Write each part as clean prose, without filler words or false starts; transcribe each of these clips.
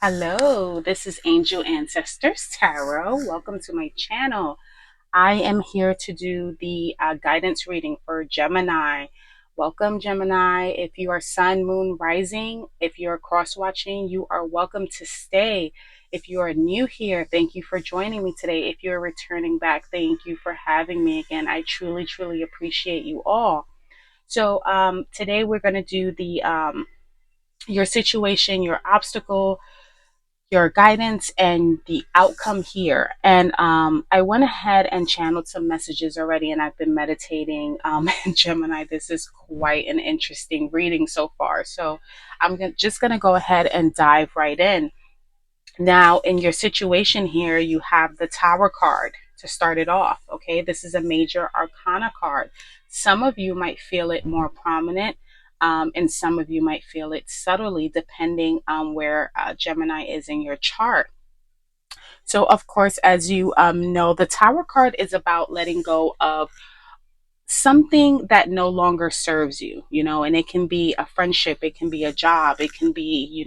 Hello, this is Angel Ancestors Tarot. Welcome to my channel. I am here to do the guidance reading for Gemini. Welcome, Gemini. If you are Sun, Moon, Rising, if you're cross watching, you are welcome to stay. If you are new here, thank you for joining me today. If you're returning back, thank you for having me again. I truly, truly appreciate you all. So today we're going to do the your situation, your obstacle, your guidance, and the outcome here. And I went ahead and channeled some messages already, and I've been meditating. And Gemini, this is quite an interesting reading so far. So just going to go ahead and dive right in. Now, in your situation here, you have the Tower card to start it off. Okay, this is a major arcana card. Some of you might feel it more prominent, and some of you might feel it subtly, depending on where Gemini is in your chart. So, of course, as you know, the Tower card is about letting go of something that no longer serves you, and it can be a friendship, it can be a job, it can be,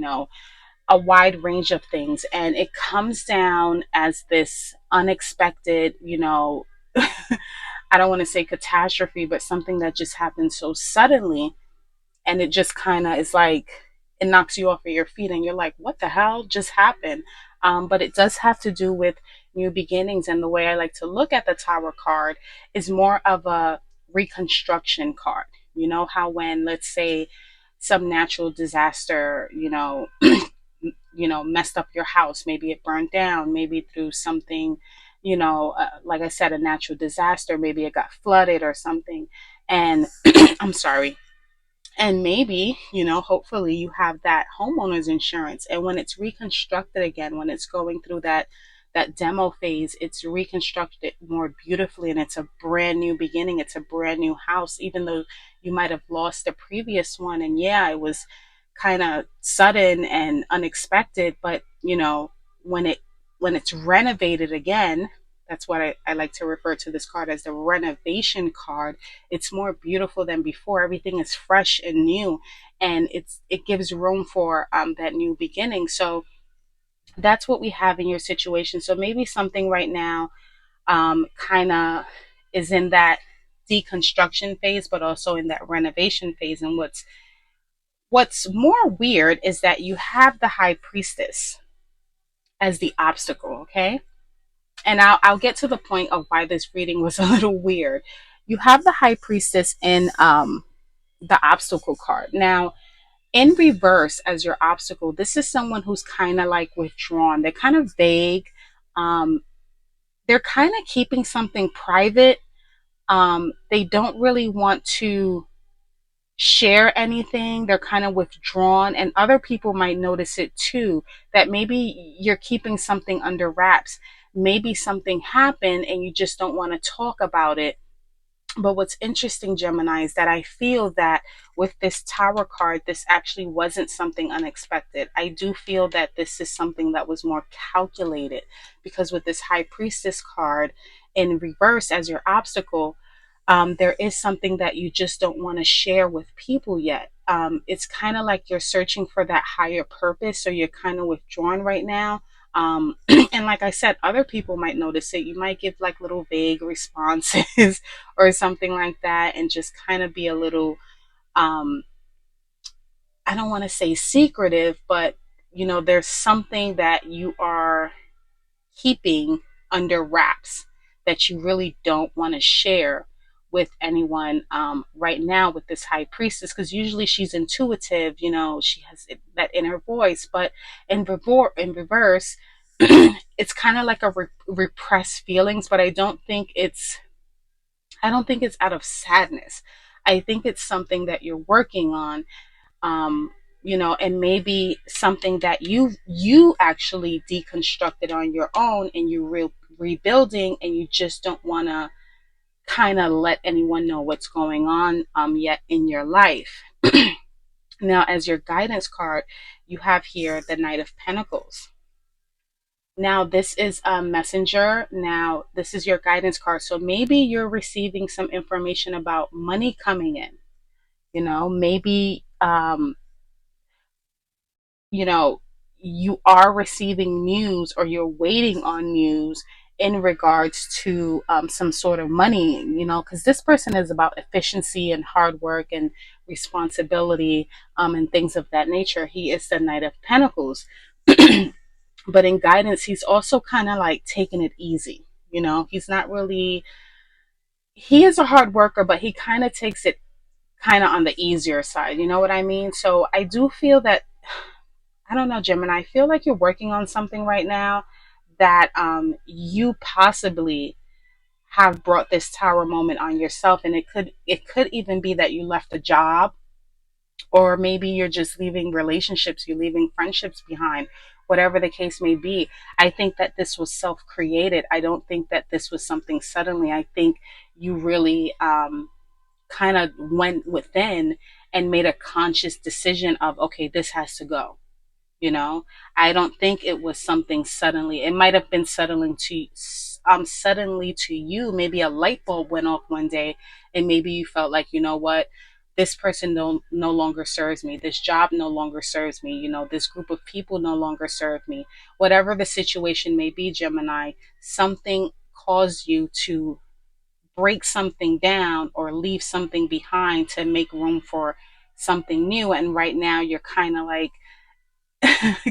a wide range of things. And it comes down as this unexpected, I don't want to say catastrophe, but something that just happens so suddenly. And it just kind of is like, it knocks you off of your feet and you're like, what the hell just happened? But it does have to do with new beginnings. And the way I like to look at the Tower card is more of a reconstruction card. You know how when, let's say, some natural disaster, messed up your house, maybe it burned down, maybe through something, like I said, a natural disaster, maybe it got flooded or something. And I'm sorry, and maybe, hopefully you have that homeowner's insurance. And when it's reconstructed again, when it's going through that demo phase, it's reconstructed more beautifully, and it's a brand new beginning. It's a brand new house, even though you might have lost the previous one. And yeah, it was kind of sudden and unexpected, but when it when it's renovated again, that's what I like to refer to this card as, the renovation card. It's more beautiful than before. Everything is fresh and new, and it gives room for that new beginning. So that's what we have in your situation. So maybe something right now kind of is in that deconstruction phase, but also in that renovation phase. And what's more weird is that you have the high priestess as the obstacle. Okay, and I'll get to the point of why this reading was a little weird. You have the high priestess in the obstacle card. Now, in reverse as your obstacle, this is someone who's kind of like withdrawn. They're kind of vague. Um, they're kind of keeping something private. They don't really want to share anything. They're kind of withdrawn, and other people might notice it too, that maybe you're keeping something under wraps. Maybe something happened and you just don't want to talk about it. But what's interesting, Gemini, is that I feel that with this Tower card, this actually wasn't something unexpected. I do feel that this is something that was more calculated, because with this High Priestess card in reverse as your obstacle, there is something that you just don't want to share with people yet. It's kind of like you're searching for that higher purpose, so you're kind of withdrawn right now. And like I said, other people might notice it. You might give like little vague responses or something like that, and just kind of be a little, um, I don't want to say secretive, but there's something that you are keeping under wraps that you really don't want to share with anyone right now with this high priestess, because usually she's intuitive, she has that inner voice. But in reverse, it's kind of like a repressed feelings. But I don't think it's out of sadness. I think it's something that you're working on, and maybe something that you actually deconstructed on your own, and you rebuilding, and you just don't want to kind of let anyone know what's going on yet in your life. Now, as your guidance card, you have here the Knight of Pentacles. Now, this is a messenger. Now, this is your guidance card. So maybe you're receiving some information about money coming in. Maybe, you know, you are receiving news or you're waiting on news in regards to some sort of money, because this person is about efficiency and hard work and responsibility, and things of that nature. He is the Knight of Pentacles. But in guidance, he's also kind of like taking it easy. He's not really, he is a hard worker, but he kind of takes it kind of on the easier side. You know what I mean? So I do feel that, I don't know, Gemini, I feel like you're working on something right now that you possibly have brought this tower moment on yourself, and it could even be that you left a job, or maybe you're just leaving relationships, you're leaving friendships behind, whatever the case may be. I think that this was self-created. I don't think that this was something suddenly. I think you really kind of went within and made a conscious decision of, okay, this has to go. you know I don't think it was something suddenly. It might have been suddenly to you. Maybe a light bulb went off one day, and maybe you felt like, what, this person no longer serves me, this job no longer serves me, this group of people no longer serve me. Whatever the situation may be, Gemini, something caused you to break something down or leave something behind to make room for something new. And right now you're kind of like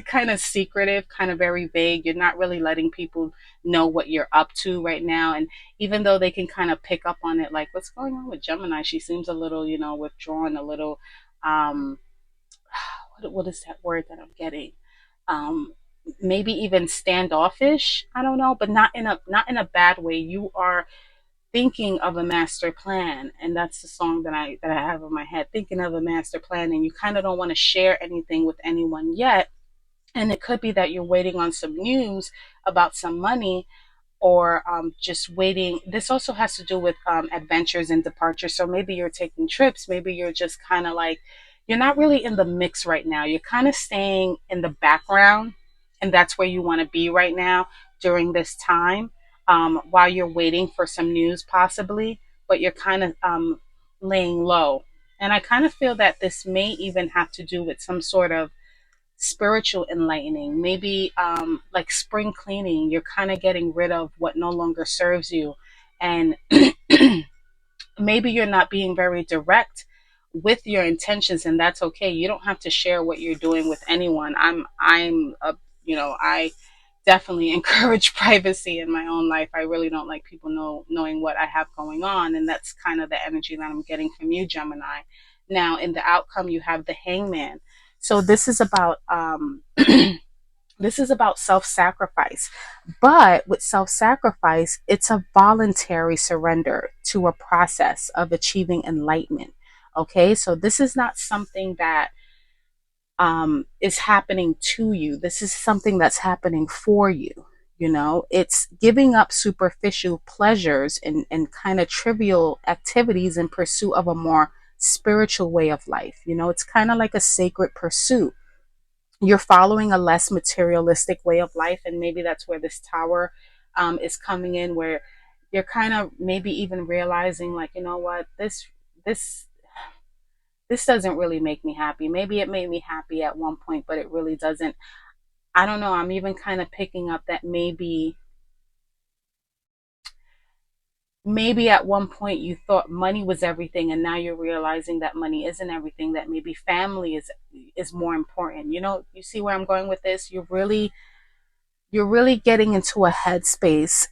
kind of secretive, kind of very vague. You're not really letting people know what you're up to right now. And even though they can kind of pick up on it, like, what's going on with Gemini? She seems a little, withdrawn, a little, um, what is that word that I'm getting? Um, Maybe even standoffish. I don't know, but not in a bad way. You are thinking of a master plan, and that's the song that I have in my head. Thinking of a master plan, and you kind of don't want to share anything with anyone yet. And it could be that you're waiting on some news about some money, or just waiting. This also has to do with adventures and departures. So maybe you're taking trips. Maybe you're just kind of like, you're not really in the mix right now. You're kind of staying in the background. And that's where you want to be right now during this time, while you're waiting for some news, possibly. But you're kind of laying low. And I kind of feel that this may even have to do with some sort of spiritual enlightening, maybe like spring cleaning. You're kind of getting rid of what no longer serves you. And maybe you're not being very direct with your intentions, and that's okay. You don't have to share what you're doing with anyone. I'm a, I definitely encourage privacy in my own life. I really don't like people knowing what I have going on, and that's kind of the energy that I'm getting from you, Gemini. Now, in the outcome, you have the hangman. So this is about this is about self-sacrifice. But with self-sacrifice, it's a voluntary surrender to a process of achieving enlightenment. Okay, so this is not something that is happening to you. This is something that's happening for you. It's giving up superficial pleasures and kind of trivial activities in pursuit of a more spiritual way of life. It's kind of like a sacred pursuit. You're following a less materialistic way of life, and maybe that's where this tower is coming in, where you're kind of maybe even realizing, like, what, this this doesn't really make me happy. Maybe it made me happy at one point, but it really doesn't. I don't know. I'm even kind of picking up that maybe at one point you thought money was everything, and now you're realizing that money isn't everything, that maybe family is more important. You see where I'm going with this? You're really getting into a headspace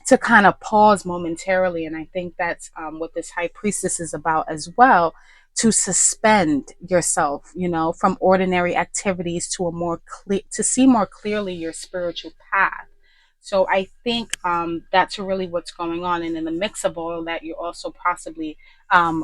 to kind of pause momentarily. And I think that's what this high priestess is about as well, to suspend yourself, from ordinary activities to a more clear, to see more clearly your spiritual path. So I think that's really what's going on. And in the mix of all of that, you're also possibly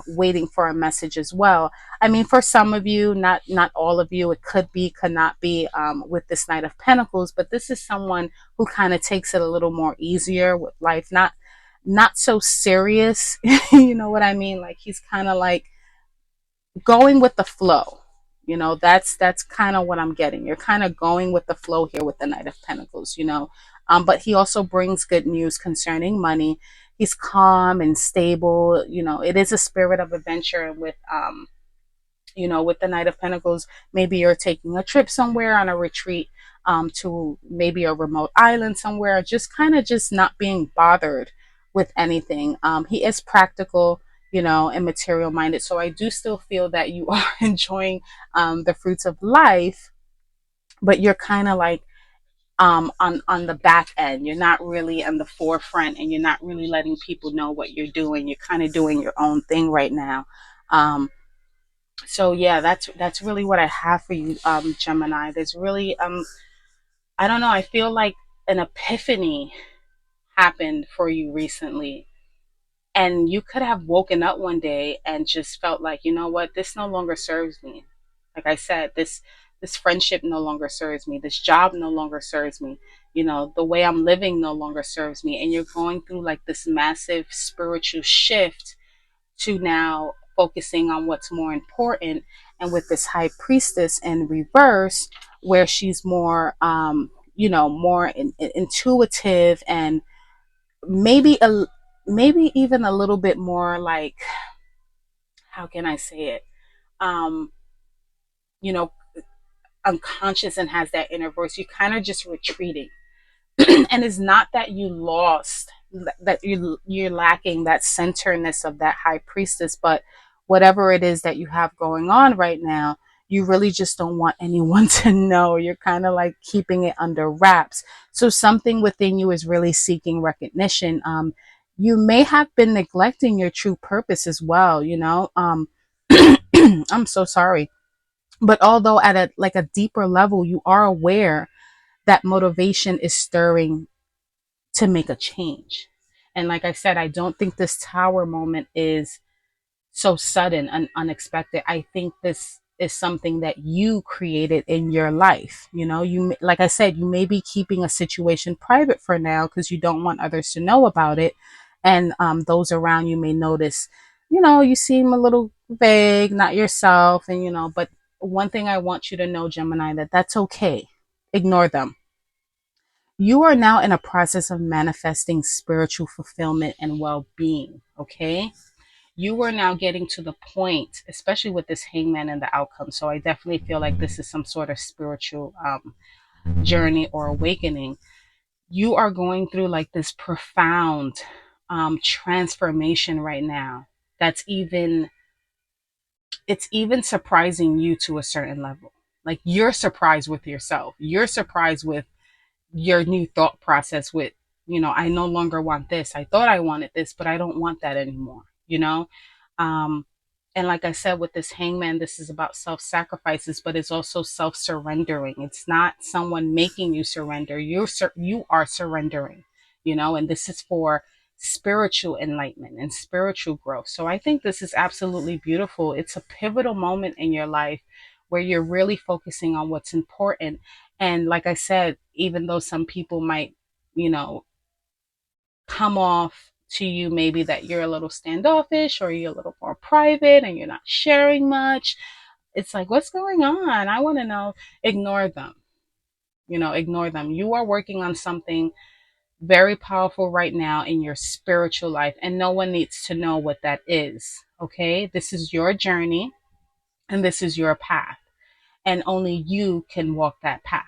waiting for a message as well. I mean, for some of you, not all of you, it could be, could not be, with this Knight of Pentacles, but this is someone who kind of takes it a little more easier with life, not so serious. You know what I mean? Like, he's kind of like going with the flow. That's kind of what I'm getting. You're kind of going with the flow here with the Knight of Pentacles. But he also brings good news concerning money. He's calm and stable. It is a spirit of adventure, and with You know, with the Knight of Pentacles, maybe you're taking a trip somewhere on a retreat, to maybe a remote island somewhere, just kind of just not being bothered with anything. He is practical, you know, and material minded. So I do still feel that you are enjoying the fruits of life, but you're kind of like on the back end. You're not really on the forefront, and you're not really letting people know what you're doing. You're kind of doing your own thing right now. Um, so yeah, that's really what I have for you, Gemini. There's really I don't know, I feel like an epiphany happened for you recently, and you could have woken up one day and just felt like, you know what, this no longer serves me. Like I said, this friendship no longer serves me, this job no longer serves me, you know, the way I'm living no longer serves me. And you're going through like this massive spiritual shift to now focusing on what's more important. And with this high priestess in reverse, where she's more you know, more intuitive, and maybe a maybe even a little bit more like, how can I say it, um you know, unconscious, and has that inner voice, you kind of just retreating. And it's not that you lost, that you're lacking that centerness of that high priestess, but whatever it is that you have going on right now, you really just don't want anyone to know. You're kind of like keeping it under wraps. So something within you is really seeking recognition. You may have been neglecting your true purpose as well, you know. I'm so sorry. But although at a like a deeper level, you are aware that motivation is stirring to make a change. And like I said, I don't think this tower moment is so sudden and unexpected. I think this is something that you created in your life. You know, you, like I said, you may be keeping a situation private for now because you don't want others to know about it. And those around you may notice, you know, you seem a little vague, not yourself. And, you know, but one thing I want you to know, Gemini, that that's okay. Ignore them. You are now in a process of manifesting spiritual fulfillment and well being. Okay. You are now getting to the point, especially with this hangman and the outcome. So I definitely feel like this is some sort of spiritual journey or awakening. You are going through like this profound transformation right now. That's even, it's even surprising you to a certain level. Like you're surprised with yourself. You're surprised with your new thought process with, you know, I no longer want this. I thought I wanted this, but I don't want that anymore, you know? Um, and like I said, with this hangman, this is about self sacrifices, but it's also self surrendering. It's not someone making you surrender. You are surrendering, you know, and this is for spiritual enlightenment and spiritual growth. So I think this is absolutely beautiful. It's a pivotal moment in your life where you're really focusing on what's important. And like I said, even though some people might, you know, come off to you maybe that you're a little standoffish or you're a little more private and you're not sharing much, it's like, what's going on? I want to know. Ignore them. You know, ignore them. You are working on something very powerful right now in your spiritual life, and no one needs to know what that is. Okay. This is your journey and this is your path, and only you can walk that path.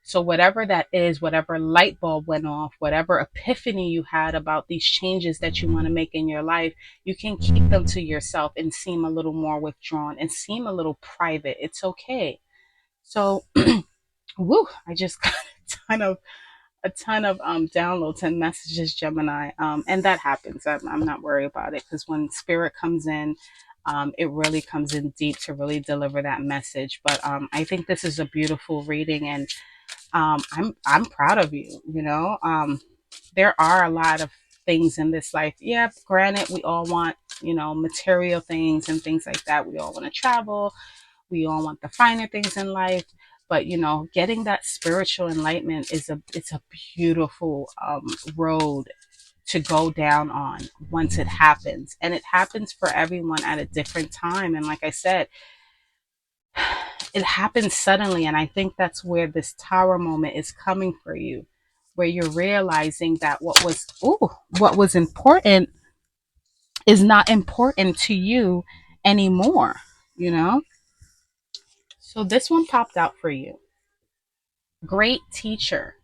So, whatever that is, whatever light bulb went off, whatever epiphany you had about these changes that you want to make in your life, you can keep them to yourself and seem a little more withdrawn and seem a little private. It's okay. So, woo, I just got a ton of downloads and messages, Gemini, and that happens. I'm not worried about it, because when spirit comes in, it really comes in deep to really deliver that message. But I think this is a beautiful reading, and I'm proud of you. You know, there are a lot of things in this life. Yeah, granted, we all want, you know, material things and things like that. We all want to travel. We all want the finer things in life. But you know, getting that spiritual enlightenment is a beautiful road to go down on once it happens. And it happens for everyone at a different time. And like I said, it happens suddenly. And I think that's where this tower moment is coming for you, where you're realizing that what was important is not important to you anymore, you know? So this one popped out for you. Great teacher.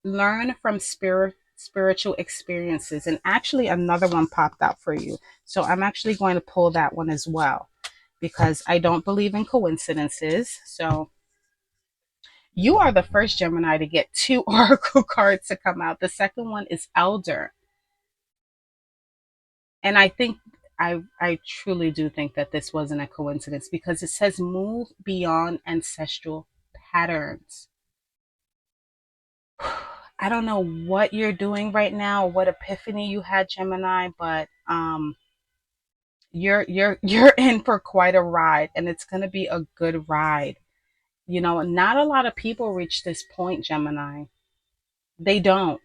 Learn from spiritual experiences. And actually another one popped out for you. So I'm actually going to pull that one as well because I don't believe in coincidences. So you are the first Gemini to get two oracle cards to come out. The second one is elder. And I think I truly do think that this wasn't a coincidence because it says move beyond ancestral patterns. I don't know what you're doing right now, what epiphany you had, Gemini, but you're in for quite a ride, and it's going to be a good ride. You know, not a lot of people reach this point, Gemini. They don't.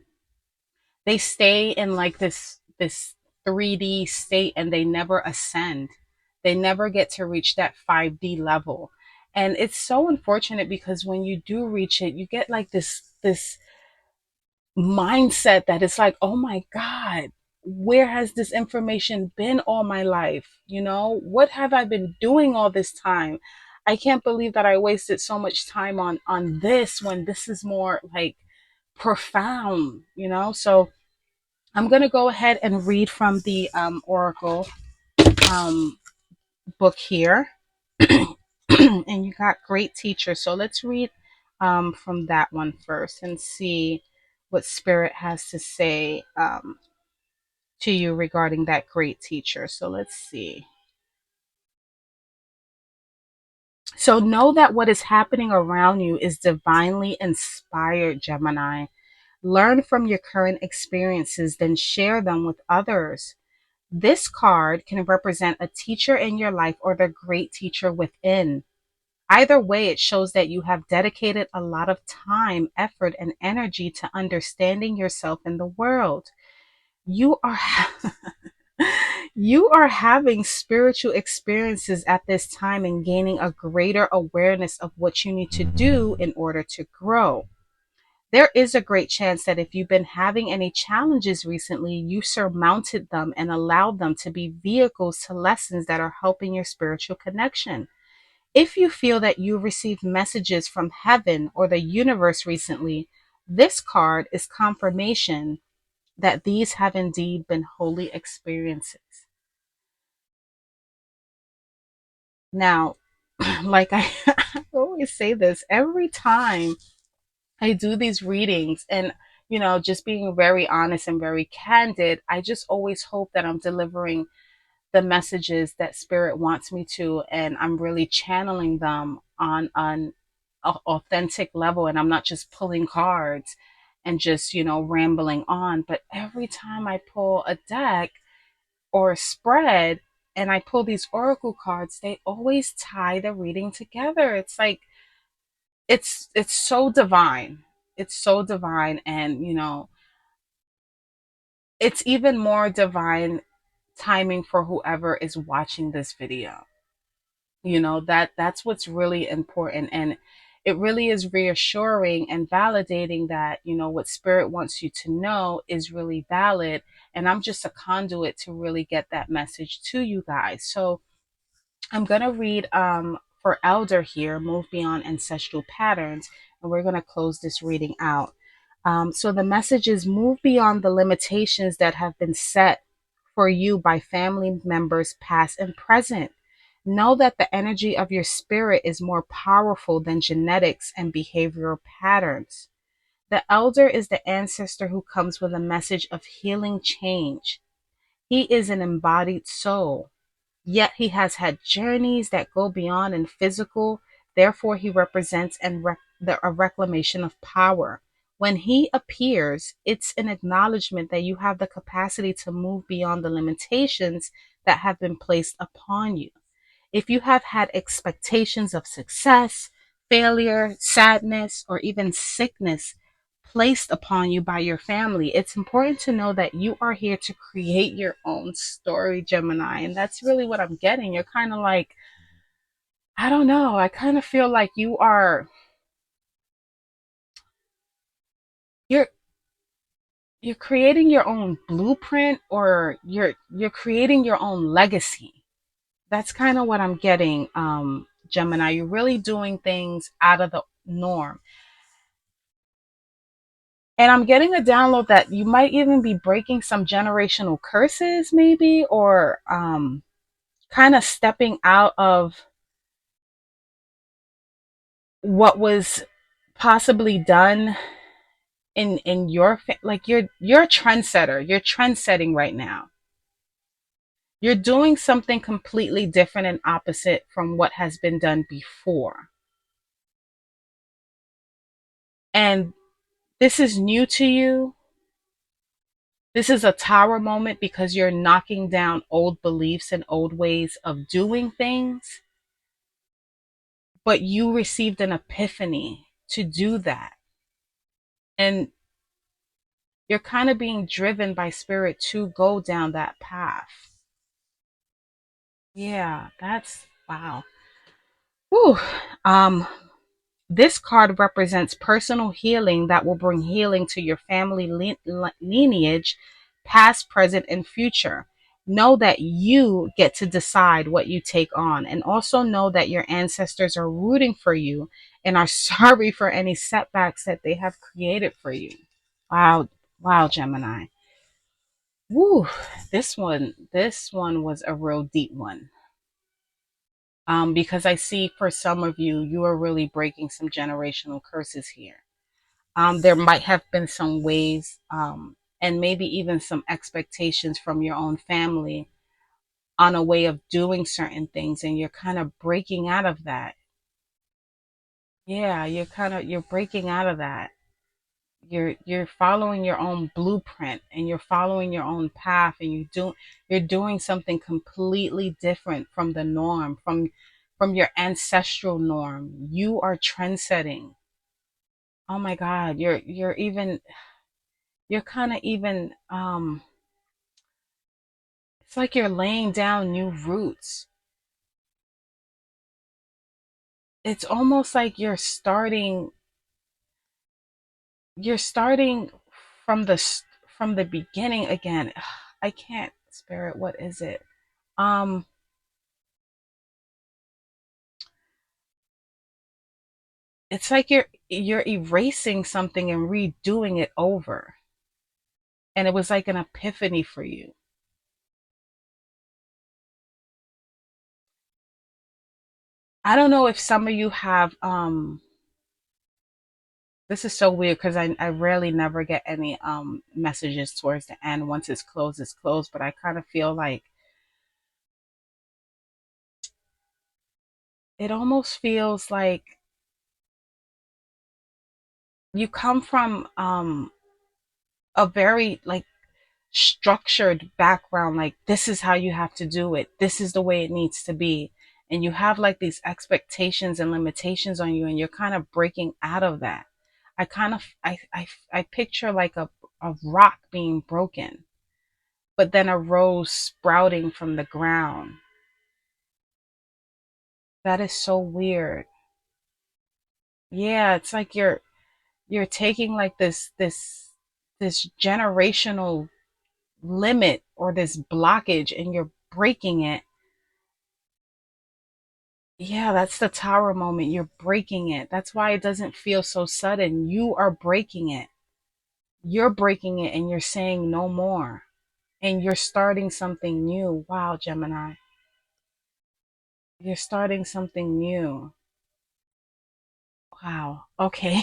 They stay in like this 3D state and they never ascend. They never get to reach that 5D level. And it's so unfortunate because when you do reach it, you get like this mindset that it's like, oh my God, where has this information been all my life? You know, what have I been doing all this time? I can't believe that I wasted so much time on this when this is more like profound, you know? So I'm going to go ahead and read from the Oracle um, book here. And you got great teacher. So let's read from that one first and see what Spirit has to say to you regarding that great teacher. So let's see. So know that what is happening around you is divinely inspired, Gemini. Learn from your current experiences, then share them with others. This card can represent a teacher in your life or the great teacher within. Either way, it shows that you have dedicated a lot of time, effort, and energy to understanding yourself and the world. You are you are having spiritual experiences at this time and gaining a greater awareness of what you need to do in order to grow. There is a great chance that if you've been having any challenges recently, you surmounted them and allowed them to be vehicles to lessons that are helping your spiritual connection. If you feel that you received messages from heaven or the universe recently, this card is confirmation that these have indeed been holy experiences. Now, like I always say this every time I do these readings, and you know, just being very honest and very candid, I just always hope that I'm delivering the messages that Spirit wants me to, and I'm really channeling them on an authentic level, and I'm not just pulling cards and just, you know, rambling on. But every time I pull a deck or a spread and I pull these oracle cards, they always tie the reading together. It's like it's so divine. It's so divine, and you know, it's even more divine timing for whoever is watching this video. You know, that's what's really important, and it really is reassuring and validating that, you know, what Spirit wants you to know is really valid, and I'm just a conduit to really get that message to you guys. So I'm going to read for elder here, move beyond ancestral patterns, and we're going to close this reading out. So the message is move beyond the limitations that have been set for you by family members past and present. Know that the energy of your spirit is more powerful than genetics and behavioral patterns. The elder is the ancestor who comes with a message of healing change. He is an embodied soul. Yet he has had journeys that go beyond and physical. Therefore, he represents a reclamation of power. When he appears, it's an acknowledgement that you have the capacity to move beyond the limitations that have been placed upon you. If you have had expectations of success, failure, sadness, or even sickness placed upon you by your family, it's important to know that you are here to create your own story, Gemini. And that's really what I'm getting. You're kind of like, I don't know, I kind of feel like you're you're creating your own blueprint, or you're creating your own legacy. That's kind of what I'm getting, Gemini. You're really doing things out of the norm. And I'm getting a download that you might even be breaking some generational curses, maybe, or kind of stepping out of what was possibly done in your like you're a trendsetter. You're trend setting right now. You're doing something completely different and opposite from what has been done before. And this is new to you. This is a tower moment because you're knocking down old beliefs and old ways of doing things, but you received an epiphany to do that. And you're kind of being driven by spirit to go down that path. Yeah, that's wow. Whew. Um, this card represents personal healing that will bring healing to your family lineage, past, present, and future. Know that you get to decide what you take on, and also know that your ancestors are rooting for you and are sorry for any setbacks that they have created for you. Wow, wow, Gemini. Woo, this one was a real deep one. Because I see for some of you, you are really breaking some generational curses here. There might have been some ways, and maybe even some expectations from your own family on a way of doing certain things, and you're kind of breaking out of that. Yeah, you're breaking out of that. You're following your own blueprint, and you're following your own path, and you're doing something completely different from the norm, from your ancestral norm. You are trend setting. Oh my God, you're kind of even it's like you're laying down new roots. It's almost like you're starting from the beginning again. I can't, spirit, what is it? um it's like you're erasing something and redoing it over, and it was like an epiphany for you. I don't know if some of you have this is so weird because I rarely never get any messages towards the end. Once it's closed, but I kind of feel like it almost feels like you come from a very like structured background, like this is how you have to do it, this is the way it needs to be, and you have like these expectations and limitations on you, and you're kind of breaking out of that. I picture like a rock being broken, but then a rose sprouting from the ground. That is so weird. Yeah, it's like you're taking like this generational limit or this blockage, and you're breaking it. Yeah, that's the tower moment. You're breaking it. That's why it doesn't feel so sudden. You are breaking it. You're breaking it, and you're saying no more. And you're starting something new. Wow, Gemini. You're starting something new. Wow. Okay.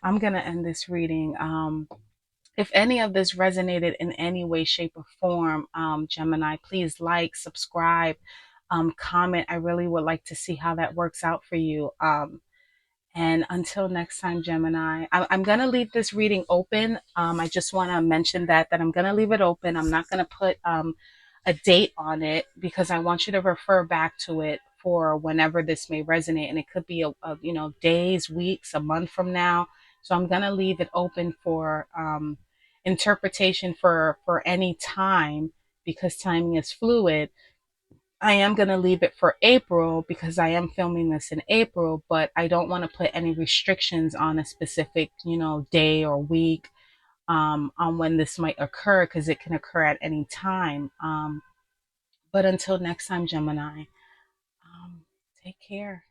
I'm going to end this reading. If any of this resonated in any way, shape, or form, Gemini, please like, subscribe, comment. I really would like to see how that works out for you. And until next time, Gemini, I'm going to leave this reading open. I just want to mention that I'm going to leave it open. I'm not going to put a date on it because I want you to refer back to it for whenever this may resonate. And it could be days, weeks, a month from now. So I'm going to leave it open for interpretation for any time, because timing is fluid. I am going to leave it for April because I am filming this in April, but I don't want to put any restrictions on a specific, day or week, on when this might occur, because it can occur at any time. But until next time, Gemini, take care.